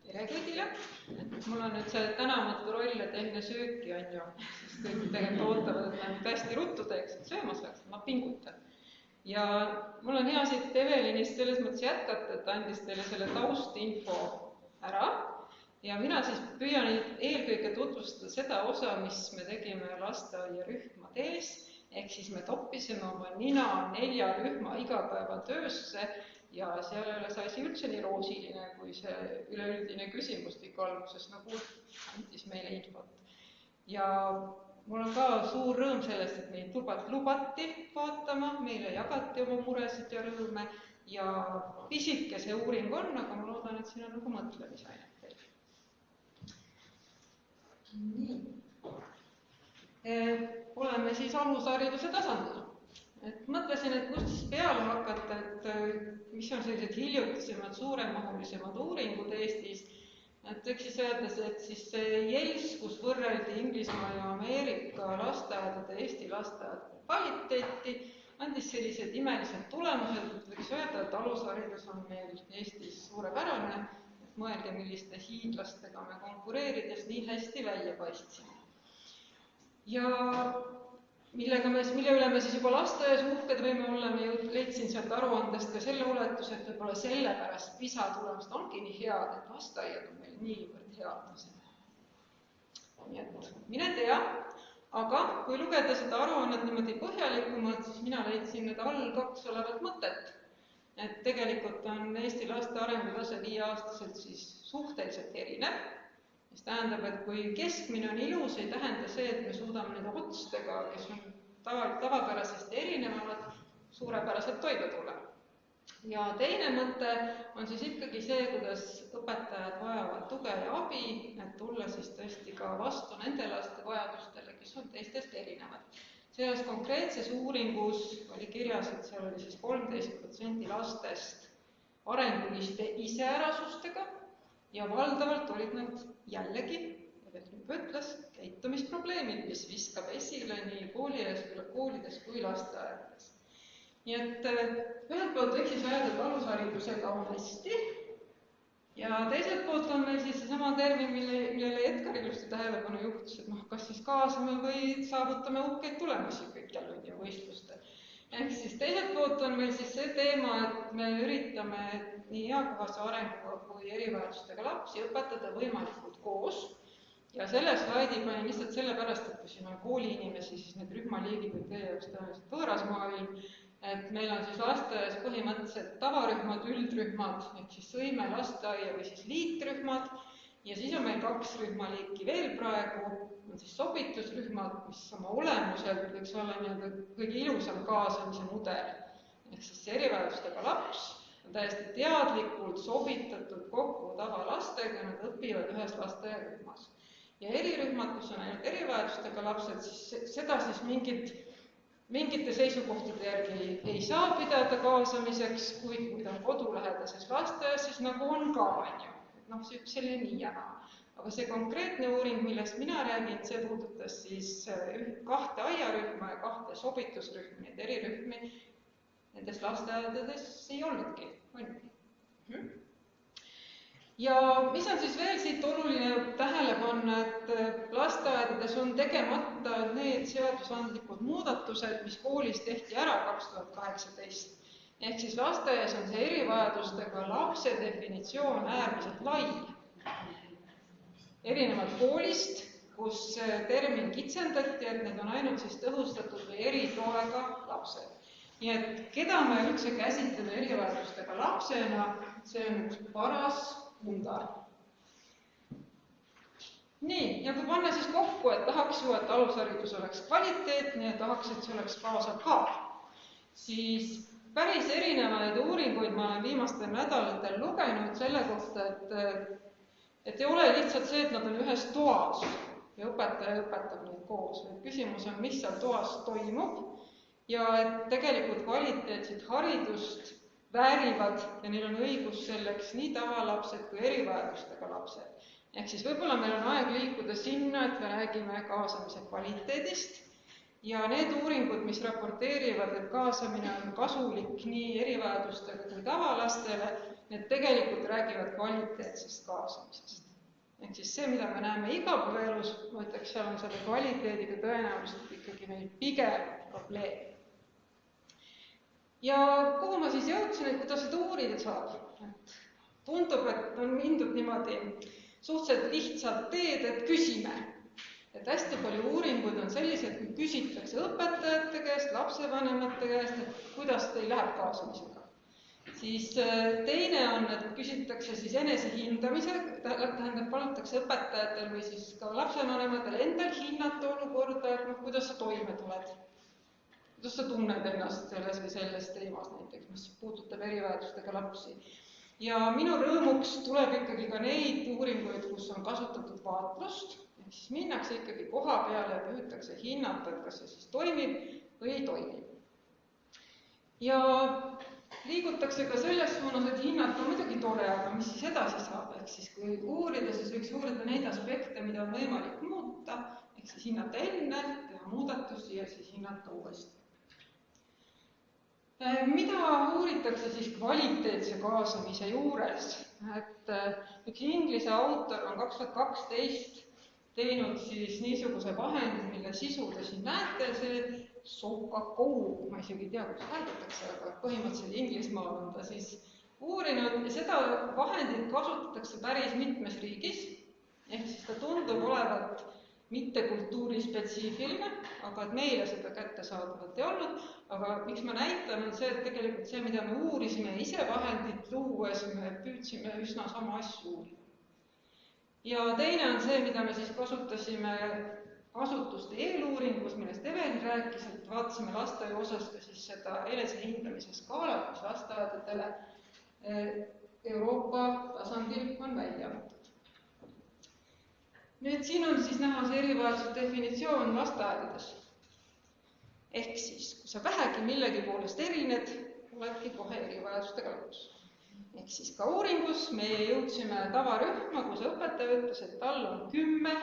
Tere kõigile! Mul on nüüd see tänamatu roll, et enne sööki on ju, sest kõik tegelikult ootavad, et ma nüüd hästi ruttu teeks, et söömas läks, ma pingutan. Ja mul on hea siit Evelinist selles mõttes jätkata, et andis teile selle taustinfo ära. Ja mina siis püüan eelkõige tutvustada seda osa, mis me tegime lasteaiarühmades, ehk siis me toppisime oma nina 4 rühma igapäevatöösse ja seal ei ole see asi üldse nii roosiline, kui see üleüldine küsimustik alguses nagu andis meile infot. Ja mul on ka suur rõõm sellest, et meid lubati vaatama, meile jagati oma muresid ja rõõme ja pisike see uuring on, aga ma loodan, et siin on nagu mõtlemisainet teil. Nii. Oleme siis alushariduse tasandil. Mõtlesin, et kust siis peale hakata, et mis on sellised hiljutisemad, suuremahulisemad uuringud Eestis. Eks siis öeldes, et siis see JELS, kus võrreldi Inglismaa ja Ameerika lasteaedade Eesti lasteaedade kvaliteeti, andis sellised imelised tulemused, et võiks öelda, et alusharidus on meil Eestis suurepärane, et mõelge, milliste hiidlastega me konkureerides nii hästi välja paistsime. Ja mille üle me siis juba lasteaias uhked võime olla, me leidsin sealt aruandest ka selle uletuse, et võib-olla sellepärast PISA tulemust ongi nii head, et lasteaiad on meil niivõrd head. Nii et mine tea, aga kui lugeda seda aruannet niimoodi põhjalikumalt, siis mina leidsin need all 2 olevat mõtet. Et tegelikult on Eesti laste arengutase 5-aastaselt siis suhteliselt erinev. Mis tähendab, et kui keskmine on ilus, ei tähenda see, et me suudame nende otstega, kes on tavapärasest erinevad, suurepäraselt toime tulla. Ja teine mõte on siis ikkagi see, kuidas õpetajad vajavad tuge ja abi, et tulla siis tõesti ka vastu nende laste vajadustele, kes on teistest erinevad. Selles konkreetses uuringus oli kirjas, et seal oli siis 13% lastest arenguliste iseärasustega, ja valdavalt olid nad jällegi, ütles, käitumisprobleemid, mis viskab esile nii koolides kui lasteaedades. Nii et ühelt poolt võiks siis öelda, et alusharidusega on hästi, ja teiselt poolt on meil siis seesama termin, millele Edgar ilusti tähelepanu juhtus, et kas siis kaasame või saavutame uhkeid tulemusi kõikjal ja võistlustel. Ehk siis teiselt poolt on meil siis see teema, et me üritame nii eakohase arenguga kui erivajadustega lapsi õpetada võimalikult koos. Ja selle slaidi panin lihtsalt sellepärast, et kui siin on kooliinimesi, siis need rühmaliigid või teie jaoks tõenäoliselt võõras maailm, et meil on siis lasteaias põhimõtteliselt tavarühmad, üldrühmad, ehk siis sõime, lasteaia või siis liitrühmad, ja siis on meil 2 rühmaliiki veel praegu, on siis sobitusrühmad, mis oma olemuselt võiks olla kõige ilusam kaasamise mudel. Ehk siis erivajadustega laps on täiesti teadlikult sobitatud kokku tavalastega, nad õpivad ühes lasteaiarühmas. Ja erirühmad, kus on ainult erivajadustega lapsed, siis seda siis mingite seisukohtade järgi ei saa pidada kaasamiseks, kuigi kui ta on kodulähedases lasteaias, siis nagu on ka vanju. Selline nii ja naa. Aga see konkreetne uuring, millest mina räägin, see puudutas siis 2 aiarühma ja 2 sobitusrühmi, et erirühmi nendes lasteaedades ei olnudki. Ja mis on siis veel siit oluline tähele panna, et lasteaedades on tegemata need seadusandlikud muudatused, mis koolis tehti ära 2018. Ehk siis lasteaias on see erivajadustega lapse definitsioon äärmiselt lai. Erinevalt koolist, kus termin kitsendati, et need on ainult siis tõhustatud või eritoega lapsed. Nii et keda me üldse käsitleme erivajadustega lapsena, see on üks paras pundar. Nii, ja kui panna siis kokku, et tahaks ju, et alusharidus oleks kvaliteetne ja tahaks, et see oleks kaasav ka, siis päris erinevaid uuringuid ma olen viimastel nädalatel lugenud selle kohta, et ei ole lihtsalt see, et nad on ühes toas ja õpetaja õpetab neid koos. Küsimus on, mis seal toas toimub ja et tegelikult kvaliteetset haridust väärivad ja neil on õigus selleks nii tavalapsed kui erivajadustega lapsed. Ehk siis võib-olla meil on aeg liikuda sinna, et me räägime kaasamise kvaliteedist. Ja need uuringud, mis raporteerivad, et kaasamine on kasulik nii erivajadustega kui tavalastele, need tegelikult räägivad kvaliteetsest kaasamisest. Ehk siis see, mida me näeme igapäevaelus, ma ütleks, seal on selle kvaliteediga tõenäoliselt ikkagi meil pigem probleem. Ja kuhu ma siis jõudsin, et kuidas seda uurida saab? Tundub, et on mindud niimoodi suhteliselt lihtsalt teed, et küsime. Et hästi palju uuringuid on sellised, kui küsitakse õpetajate käest, lapsevanemate käest, et kuidas teil läheb kaasamisega. Siis teine on, et küsitakse siis enesehindamise, tähendab, palutakse õpetajatel või siis ka lapsevanematel endal hinnata olukorda, et kuidas sa toime tuled. Kuidas sa tunned ennast selles või selles teemas näiteks, mis puudutab erivajadustega lapsi. Ja minu rõõmuks tuleb ikkagi ka neid uuringuid, kus on kasutatud vaatlust, ehk siis minnakse ikkagi koha peale ja püütakse hinnata, et kas see siis toimib või ei toimi. Ja liigutakse ka selles suunas, et hinnata on muidugi tore, aga mis siis edasi saab, ehk siis kui uurida, siis võiks uurida neid aspekte, mida on võimalik muuta, ehk siis hinnata enne, teha muudatusi ja siis hinnata uuesti. Mida uuritakse siis kvaliteetse kaasamise juures? Et üks inglise autor on 2012 teinud siis niisuguse vahendi, mille sisu te siin näete, see Sokakou, ma isegi ei tea, kuidas hääldatakse, aga põhimõtteliselt Inglismaal on ta siis uurinud ja seda vahendit kasutatakse päris mitmes riigis, ehk siis ta tundub olevat mitte kultuurispetsiifiline, aga et meile seda kättesaadavalt ei olnud, aga miks ma näitan, on see, et tegelikult see, mida me uurisime ise vahendit luues, me püüdsime üsna sama asju uurida. Ja teine on see, mida me siis kasutasime asutuste eeluuringus, millest Evelin rääkis, et vaatasime lasteaia osas ka siis seda enesehindamise skaalat, mis lasteaedadele Euroopa tasandil on välja antud. Nüüd siin on siis näha see erivajaduse definitsioon lasteaedades. Ehk siis, kui sa vähegi millegi poolest erined, oledki kohe erivajadustega laps. Ehk siis ka uuringus me jõudsime tavarühma, kus õpetaja ütles, et tal on 10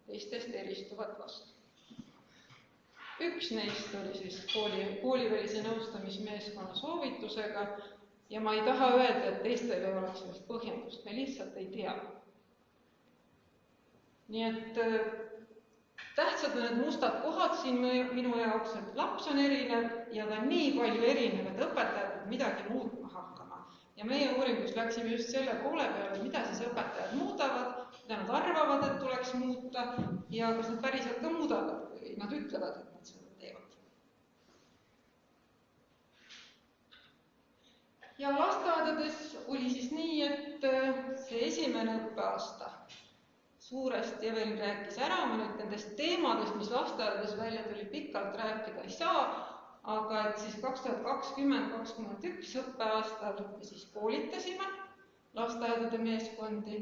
teistest eristuvat last. Üks neist oli siis koolivälise nõustamismeeskonna soovitusega ja ma ei taha öelda, et teistel ei oleks sellest põhjendust, me lihtsalt ei tea. Nii et tähtsad on need mustad kohad siin minu jaoks, et laps on erinev ja ta on nii palju erinev, et õpetajad midagi muutma hakkama. Ja meie uuringus läksime just selle poole peale, mida siis õpetajad muudavad, mida nad arvavad, et tuleks muuta ja kas nad päriselt ka muudavad või nad ütlevad, et nad seda teevad. Ja lasteaedades oli siis nii, et see esimene õppeaasta suuresti Evelin rääkis ära, ma nüüd nendest teemadest, mis lasteaedades välja tuli, pikalt rääkida ei saa, aga et siis 2020-2021 õppeaastal me siis koolitasime lasteaedade meeskondi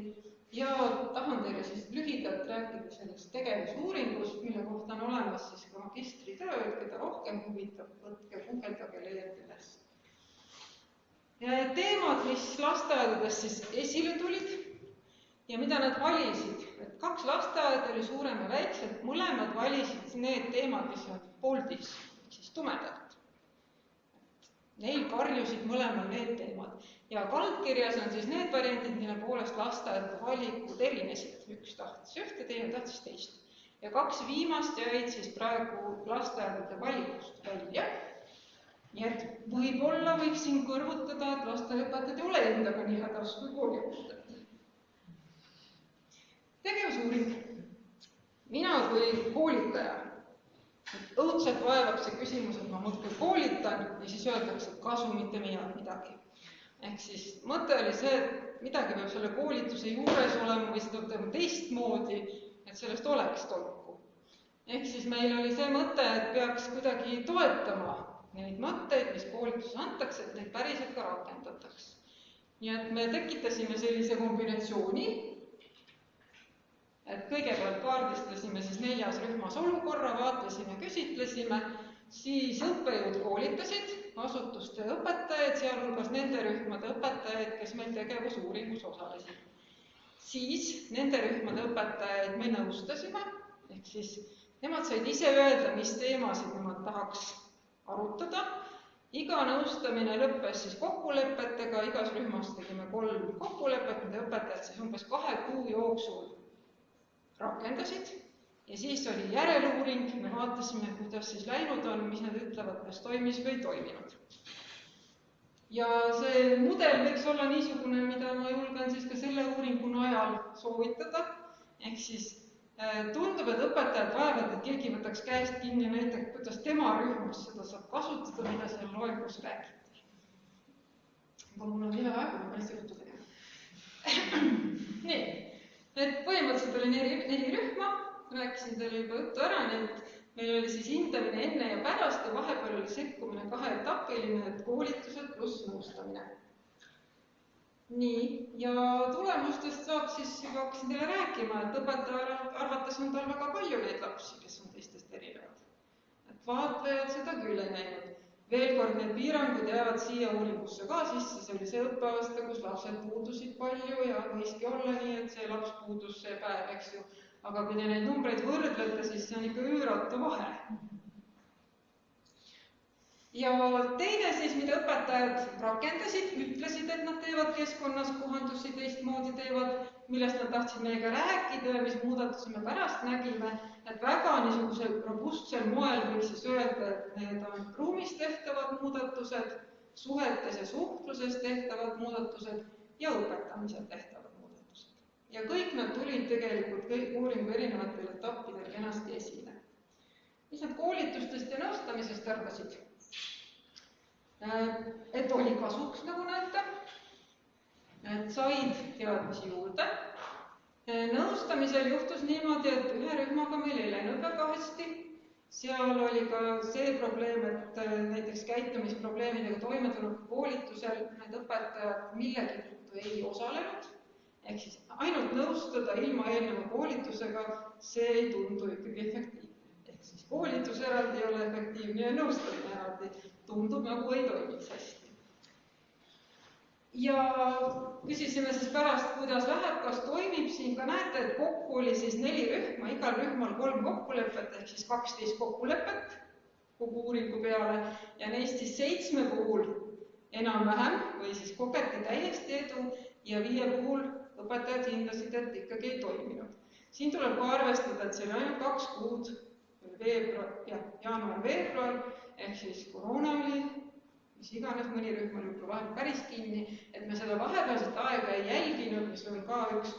ja tahan teile siis lühidalt rääkida sellest tegevusuuringust, mille kohta on olemas siis ka magistritöö, keda rohkem huvitab, võtke, guugeldage, leiate üles. Teemad, mis lasteaedades siis esile tulid ja mida nad valisid, et 2 lasteaeda oli suurem ja väiksem, mõlemad valisid need teemad, mis on boldis, siis tumedalt. Neil karjusid mõlemal need teemad. Ja kaldkirjas on siis need variandid, mille poolest lasteaedade valikud erinesid. Üks tahtis ühte, teine tahtis teist. Ja 2 viimast jäid siis praegu lasteaedade valikust välja. Nii et võib-olla võiksin kõrvutada, et lasteaiaõpetajad ei ole endaga nii hädas kui kooliõpetajad. Tegevusuuring. Mina kui koolitaja, õudselt vaevab see küsimus, et ma muudkui koolitan ja siis öeldakse, et kasu mitte midagi. Ehk siis mõte oli see, et midagi peab selle koolituse juures olema või seda peab teistmoodi, et sellest oleks tolku. Ehk siis meil oli see mõte, et peaks kuidagi toetama neid mõtteid, mis koolituses antakse, et neid päriselt ka rakendataks. Nii et me tekitasime sellise kombinatsiooni, et kõigepealt kaardistasime siis 4 rühmas olukorra, vaatlesime, küsitlesime, siis õppejõud koolitasid, asutuste õpetajaid, sealhulgas nende rühmade õpetajaid, kes meil tegevusuuringus osalesid. Siis nende rühmade õpetajaid me nõustasime, ehk siis nemad said ise öelda, mis teemasid nemad tahaks arutada Iga nõustamine lõppes siis kokkulepetega, igas rühmas tegime 3 kokkulepet, mida õpetajad siis umbes 2 kuu jooksul rakendasid ja siis oli järeluuring, me vaatasime, kuidas siis läinud on, mis nad ütlevad, kas toimis või toiminud. Ja see mudel võiks olla niisugune, mida ma julgen siis ka selle uuringu najal soovitada, ehk siis tundub, et õpetajad vajavad, et keegi võtaks käest kinni näiteks, kuidas tema rühmas seda saab kasutada, mida seal loengus räägiti. Aga mul on üle aega, ma pean juttu tegema. Nii, et põhimõtteliselt oli 4 rühma, rääkisin teile juba juttu ära, nii et meil oli siis hindamine enne ja pärast ja vahepeal oli sekkumine 2-etapiline, et koolitused pluss nõustamine. Nii, ja tulemustest saab siis juba hakkasin teile rääkima, et õpetaja arvates on tal väga palju neid lapsi, kes on teistest erinevad. Et vaatlejad seda küll ei näinud. Veel kord, need piirangud jäävad siia uuringusse ka sisse, see oli see õppeaasta, kus lapsed puudusid palju ja võiski olla nii, et see laps puudus see päev, eks ju. Aga kui te neid numbreid võrdlete, siis see on ikka üüratu vahe. Ja teine siis, mida õpetajad rakendasid, ütlesid, et nad teevad keskkonnas kohandusi teistmoodi teevad, millest nad tahtsid meiega rääkida ja mis muudatusi me pärast nägime, et väga niisugusel robustsel moel võiks siis öelda, et need on ruumis tehtavad muudatused, suhetes ja suhtluses tehtavad muudatused ja õpetamisel tehtavad muudatused. Ja kõik nad tulid tegelikult uuringu erinevatel etappidel kenasti esile. Mis nad koolitustest ja nõustamisest arvasid? Et oli kasuks, nagu näete, et said teadmisi juurde. Nõustamisel juhtus niimoodi, et ühe rühmaga meil ei läinud väga hästi. Seal oli ka see probleem, et näiteks käitumisprobleemidega toimetuleku koolitusel need õpetajad millegi tõttu ei osalenud. Ehk siis ainult nõustada ilma eelneva koolitusega, see ei tundu ikkagi efektiivne. Ehk siis koolitus eraldi ei ole efektiivne ja nõustamine eraldi tundub nagu ei toimiks hästi. Ja küsisime siis pärast, kuidas läheb, kas toimib siin, ka näete, et kokku oli siis 4 rühma, igal rühmal 3 kokkulepet, ehk siis 12 kokkulepet kogu uuringu peale ja neist siis 7 puhul enam-vähem või siis kogeti täiesti edu ja 5 puhul õpetajad hindasid, et ikkagi ei toiminud. Siin tuleb ka arvestada, et see oli ainult 2 kuud, jaanuar-veebruar, ehk siis koroona oli, mis iganes, mõni rühm oli juba vahel päris kinni, et me seda vahepealset aega ei jälginud, mis on ka üks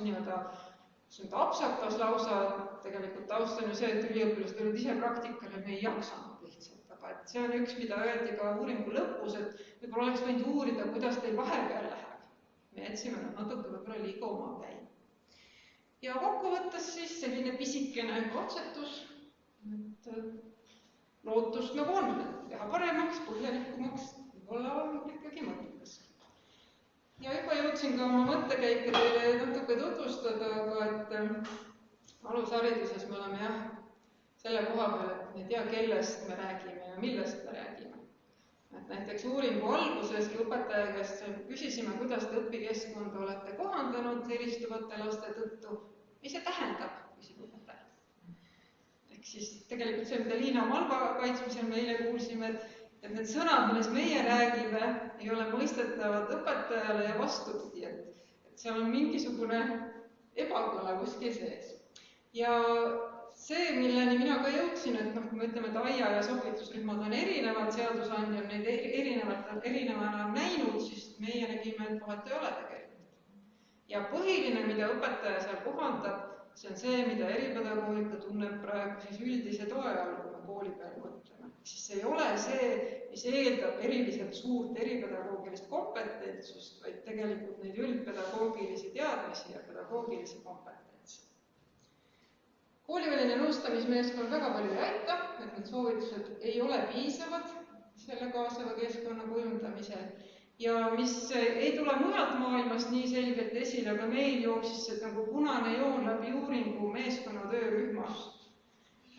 apsakas lausa, tegelikult taust on ju see, et üliõpilased olid ise praktikal ja me ei jaksanud lihtsalt, aga et see on üks, mida öeldi ka uuringu lõpus, et võib-olla oleks võinud uurida, kuidas teil vahepeal läheb. Me jätsime nad natuke võib-olla liiga omapäi. Ja kokkuvõttes siis selline pisikene katsetus, et lootust nagu on, teha paremaks, põhjalikumaks, võib-olla on ikkagi mõttekas. Ja juba jõudsin ka oma mõttekäike teile natuke tutvustada, aga et alushariduses me oleme selle koha peal, et me ei tea, kellest me räägime ja millest me räägime. Et näiteks uuringu alguses õpetaja käest küsisime, kuidas te õpikeskkonda olete kohandanud eristuvate laste tõttu. Mis see tähendab, küsib õpetaja. Ehk siis tegelikult see, mida Liina Malva kaitsmisel meile kuulsime, et need sõnad, milles meie räägime, ei ole mõistetavad õpetajale ja vastupidi, et seal on mingisugune ebakõla kuskil sees. Ja see, milleni mina ka jõudsin, et kui me ütleme, et aia- ja sohitusrühmad on erinevad, seadusandja on neid erinevana näinud, siis meie nägime, et vahet ei ole tegelikult. Ja põhiline, mida õpetaja seal kohandab, see on see, mida eripedagoogika tunneb praegu siis üldise toe all, kui me kooli peal mõtleme. Siis see ei ole see, mis eeldab eriliselt suurt eripedagoogilist kompetentsust, vaid tegelikult neid üldpedagoogilisi teadmisi ja pedagoogilisi kompetentsi. Kooliväline nõustamismeeskond väga palju ei aita, et need soovitused ei ole piisavad selle kaasava keskkonna kujundamisel. Ja mis ei tule mujalt maailmast nii selgelt esile, aga meil jooksis see nagu punane joon läbi uuringu meeskonna töörühmast.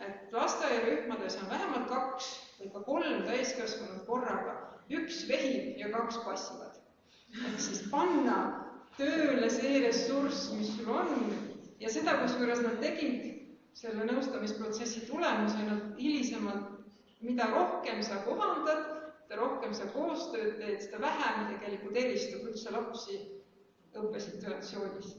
Et lasteaiarühmades on vähemalt 2 või ka 3 täiskasvanud korraga, 1 vehib ja 2 passivad. Et siis panna tööle see ressurss, mis sul on ja seda, kusjuures nad tegid selle nõustamisprotsessi tulemusena hilisemalt, mida rohkem sa kohandad, rohkem sa koostööd teed, seda vähem tegelikult eristub üldse lapsi õppesituatsioonis.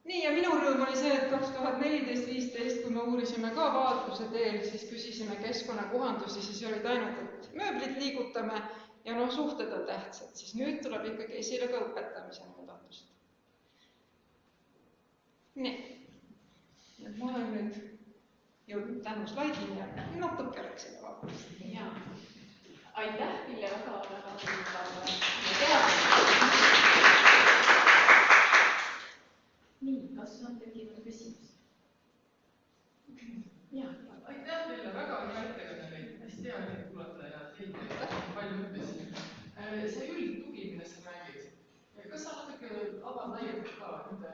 Nii, ja minu rõõm oli see, et 2014-15, kui me uurisime ka vaatluse teel, siis küsisime keskkonnakohandusi, siis olid ainult, et mööblit liigutame ja suhted on tähtsad, siis nüüd tuleb ikkagi esile ka õpetamise muudatust. Nii, ma olen nüüd jõudnud tänu slaidini ja natuke oleks seda vaatust. Jaa, aitäh, Pille, väga nii, kas on tekkinud küsimus? Jaa. Aitäh teile, väga hea ettekanne neid, hästi hea neid kuulata ja teid palju õppisin. See üldtugi, millest sa räägid, kas sa natuke avad laiemalt ka,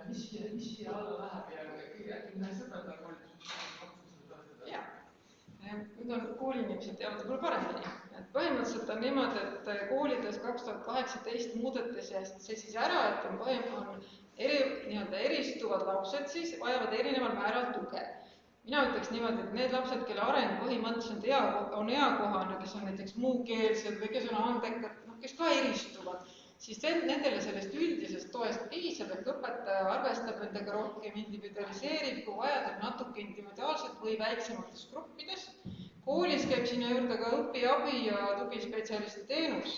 mis siia alla läheb ja äkki näes õpetaja koolitusest? Jah, nüüd on kooliinimesed teavad võib-olla paremini. Põhimõtteliselt on niimoodi, et koolides 2018 muudetes ja see siis ära, et on eristuvad lapsed siis vajavad erineval määral tuge. Mina ütleks niimoodi, et need lapsed, kelle areng põhimõtteliselt on eakohane, kes on näiteks muukeelsed või kes on andekad, kes ka eristuvad, siis nendele sellest üldisest toest piisab, et õpetaja arvestab nendega rohkem, individualiseerib, kui vajadab natuke individuaalselt või väiksemates gruppides. Koolis käib sinna juurde ka õpiabi ja tugispetsialisti teenus,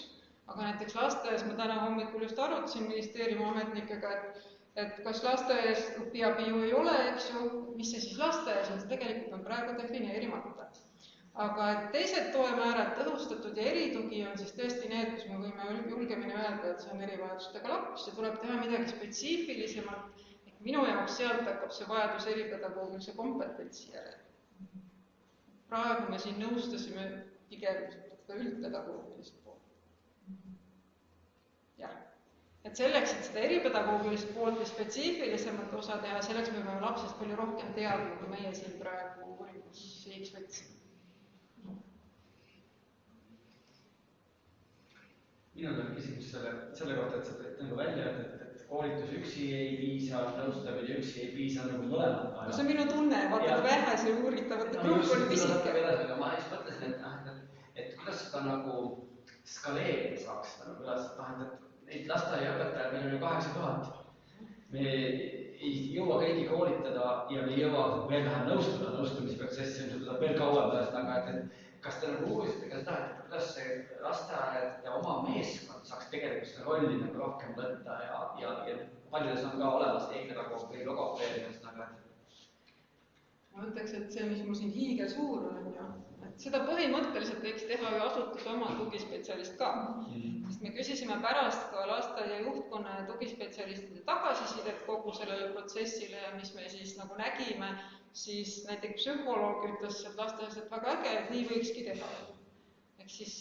aga näiteks lasteaias ma täna hommikul just arutasin ministeeriumi ametnikega, et kas lasteaias õpiabi ju ei ole, eks ju, mis see siis lasteaias on, see tegelikult on praegu defineerimata. Aga teised toemäärad, tõhustatud ja eritugi on siis tõesti need, kus me võime julgemini öelda, et see on erivajadustega laps ja tuleb teha midagi spetsiifilisemalt. Minu jaoks sealt hakkab see vajadus eripedagoogilise kompetentsi järel. Praegu me siin nõustasime pigem üldpedagoogilist poolt. Jah. Et selleks, et seda eripedagoogilist poolt või spetsiifilisemat osa teha, selleks me peame lapsest palju rohkem teadma, kui meie siin praegu uuringus sihiks võtsime. Minul on küsimus selle kohta, et sa tõid välja, et koolitus üksi ei piisa, nõustamine üksi ei piisa, nagu mõlemad. See on minu tunne, vaata vähese uuritavate grupp oli pisike. Aga ma just mõtlesin, et kuidas seda nagu skaleerida saaks, et neid lasteaiaõpetajaid meil on ju 8000. Me ei jõua kõigi koolitada ja me ei jõua veel vähem nõustada, nõustamisprotsessi on seda veel kauem ühesõnaga, et kas te nagu uurisite ka seda, et kuidas see lasteaed ja oma meeskond saaks tegelikult seda rolli nagu rohkem võtta ja paljudes on ka olemas e-pedagoog või logopeed ühesõnaga? Ma ütleks, et see, mis mul siin hiigel suur on, et seda põhimõtteliselt võiks teha ju asutuse oma tugispetsialist ka. Sest me küsisime pärast ka lasteaia juhtkonna ja tugispetsialistide tagasisidet kogu sellele protsessile ja mis me siis nagu nägime, siis näiteks psühholoog ütles, et lasteaias, et väga äge, et nii võikski teha. Ehk siis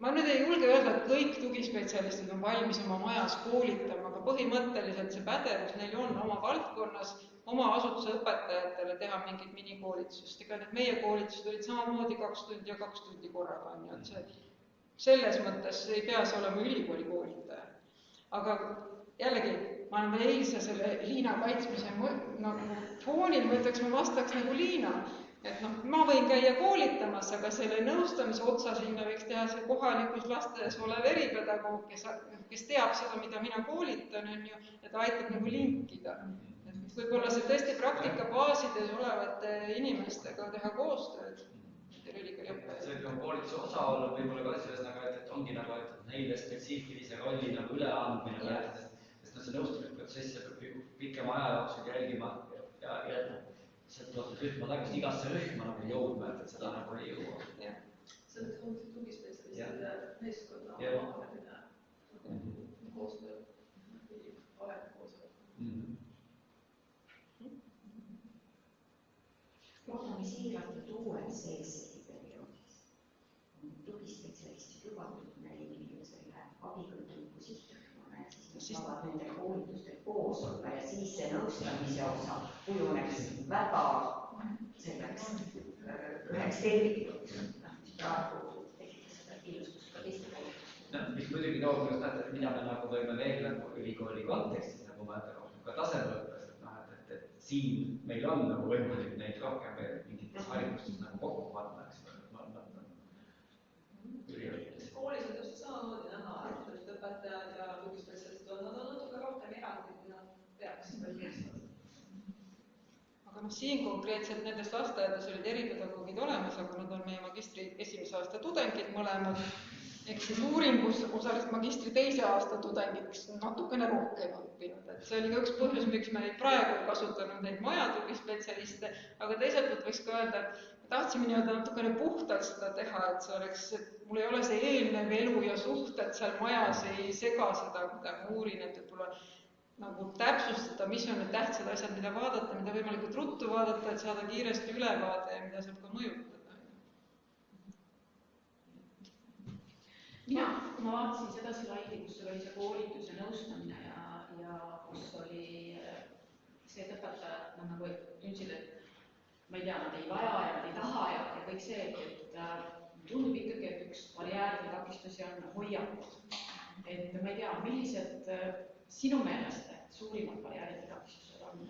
ma nüüd ei julge öelda, et kõik tugispetsialistid on valmis oma majas koolitama, aga põhimõtteliselt see pädevus neil on oma valdkonnas, oma asutuse õpetajatele teha mingit minikoolitusest. Ega need meie koolitused olid samamoodi 2 tundi ja 2 tundi korraga. Selles mõttes ei pea see olema ülikooli koolitaja. Aga jällegi, ma olen eilse selle Liina kaitsmise foonil, ma ütleks, ma vastaks nagu Liina. Et ma võin käia koolitamas, aga selle nõustamise otsa sinna võiks teha see kohalikus lasteaias olev eripedagoog, kes teab seda, mida mina koolitan, et aitab nagu linkida. Võib-olla see tõesti praktikabaasides olevate inimestega teha koostööd. See on koolituse osa olnud võib-olla ka selles, et ongi nagu, et neile spetsiifilise rolli nagu üleandmine, sest see nõustamisprotsess peab pikema aja jooksul jälgima ja sealt tuleb rühma tagasi igasse rühma nagu jõudma, et seda nagu ei jõua. Selleks on see tugispetsialistide meeskonna omavaheline koostöö, parem koostöö. Organiseeritud uued seelsegi perioodis on tugispetsialistid lubatud neile inimesele abikõlbuliku sihtrühmana ja siis nad saavad nende koolitustel koos olla ja siis see nõustamise osa kujuneks väga selleks üheks tervikud, mis praegu tekitas seda ilustust ka teiste koolitustel. Mis muidugi toob just näete, et mida me nagu võime veel nagu ülikooli kontekstis nagu mõelda ka tasemeõppes, et siin meil on nagu võimalik neid rohkem veel mingites haridustes nagu kokku panna, eks. koolis on täpselt samamoodi näha, et õpetajad ja tugispetsialistid on, nad on natuke rohkem erandid, kui nad peaks välistama. Aga siin konkreetselt nendes lasteaedades olid eripedagoogid olemas, aga nad on meie magistri esimese aasta tudengid mõlemad. Ehk siis uuringus osales magistri teise aasta tudengid, kes natukene rohkem õppinud. Et see oli ka üks põhjus, miks me praegu ei kasutanud neid majatugispetsialiste, aga teiselt poolt võiks ka öelda, et me tahtsime natukene puhtalt seda teha, et see oleks, et mul ei ole see eelnev elu ja suhted seal majas ei sega seda, mida ma uurin, et võib-olla nagu täpsustada, mis on need tähtsad asjad, mida vaadata, mida võimalikult ruttu vaadata, et saada kiiresti ülevaade ja mida saab ka mõjutada. Ma vaatasin seda slaidi, kus oli see koolitus ja nõustamine ja kus oli see, et õpetajad nagu tundsid, et ma ei tea, nad ei vaja ja nad ei taha ja kõik see, et tundub ikkagi, et üks barjääride takistusi on hoiakud. Et ma ei tea, millised sinu meelest suurimad barjääride takistused on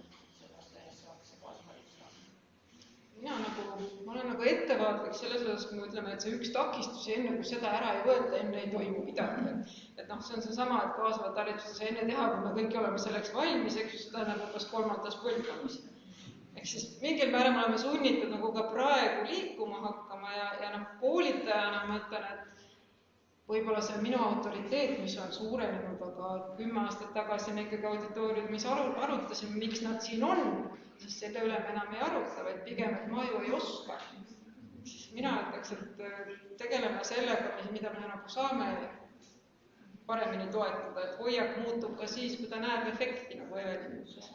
sellest saaks ja baasharidusele? Ma olen nagu ettevaatlik selles osas, kui me ütleme, et see üks takistusi enne, kui seda ära ei võeta, enne ei toimu midagi. Et see on seesama, et kaasavat hariduses enne teha, kui me kõik oleme selleks valmis, eks ju, seda nädalas 3. põlvkonnas. Ehk siis mingil määral me oleme sunnitud nagu ka praegu liikuma hakkama ja koolitajana ma ütlen, et võib-olla see on minu autoriteet, mis on suurenenud, aga 10 aastat tagasi me ikkagi auditooriumis arutasime, miks nad siin on, sest selle üle me enam ei aruta, vaid pigem, et ma ju ei oska. Siis mina ütleks, et tegeleme sellega, mida me nagu saame paremini toetada, et hoiak muutub ka siis, kui ta näeb efekti, nagu Evelin ütles.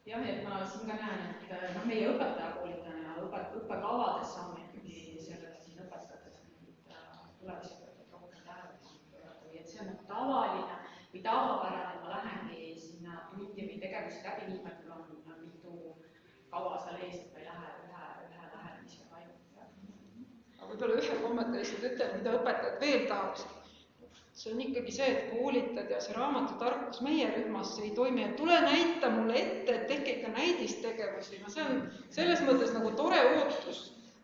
Jah, et ma siin ka näen, et meie õpetajakoolitajana õppekavades saame ikkagi sellele siin õpetajates tuleviselt rohkem tähelepanu, et see on tavaline või tavapärane, ma lähengi sinna tundi või tegevusi läbi viima, et mul on mitu kava seal ees, et ma ei lähe ühe lähenemisega ainult. Aga võib-olla ühe kommentaariselt ütlen, mida õpetajad veel tahaksid. See on ikkagi see, et koolitad ja see raamatutarkus meie rühmas ei toimi, et tule näita mulle ette, et tehke ikka näidistegevusi. See on selles mõttes nagu tore ootus,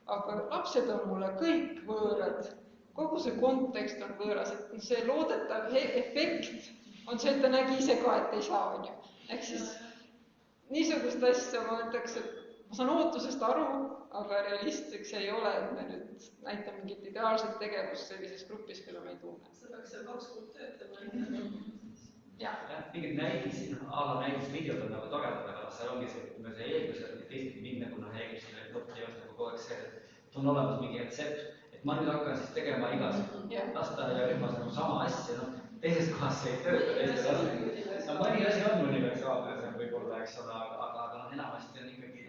aga lapsed on mulle kõik võõrad. Kogu see kontekst on võõras, et see loodetav efekt on see, et ta nägi ise ka, et ei saa. Ehk siis niisugust asja ma ütleks, et ma saan ootusest aru, aga realistiks ei ole, et me nüüd näitame mingit ideaalset tegevust sellises grupis, keda me ei tunne. See peaks seal 2 kuud töötama. Mingid näidisvideod on nagu toredad, aga seal ongi see eeldus, et teistki mind nagu eeldusele, et õppijad nagu kogu aeg see, et on olemas mingi retsept, et ma nüüd hakkan siis tegema igas lasteaiarühmas nagu sama asja, teises kohas see ei tööta. Mõni asi on universaalne võib-olla, eks ole, aga enamasti on ikkagi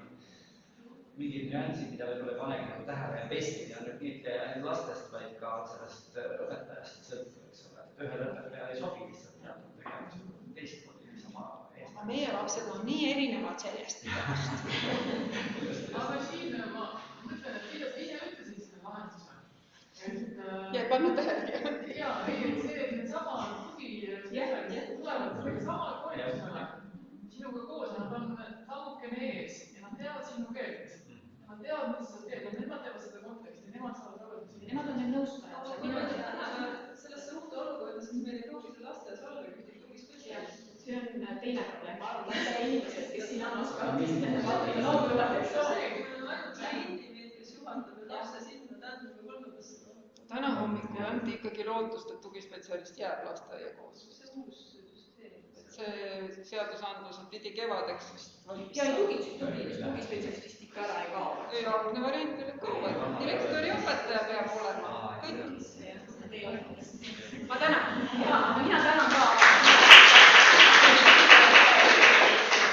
mingid nüansid, mida võib-olla ei panegi nagu tähele ja testid ja mitte ainult lastest, vaid ka sellest õpetajast sõltub, eks ole. Ühel õpetaja ei sobi lihtsalt teatud tegevus teistmoodi sama eest. Meie lapsed on nii erinevad sellest. Aga siin ma mõtlen, et mida sa ise ütlesid selle lahendusele. Ja ei pannud tähele. Jaa, see, et need sama tugispetsialistid tulevad sama koolitusele sinuga koos, nad on tammukene ees ja nad teavad sinu keelt. Nad teavad, mis sa teed, ja nemad teevad seda konteksti, nemad saavad aru, et nemad on need nõustajad. Mina täna sellesse uhte olukorda, sest meil ei pruugida lasteaias olla ühtegi tugispetsialisti. See on teine probleem, ma arvan, et see inimesed, kes siin on oskavad, ainult see indiviid, kes juhatab ja lapse sinna tähendab kolmandasse. Täna hommikul anti ikkagi lootust, et tugispetsialist jääb lasteaia koos. See on uus süsteem. See seadusandlus pidi kevadeks vist valmis. ja tugispetsialistist ikka ära ei kao. Algne variant oli ka, et direktori õpetaja peab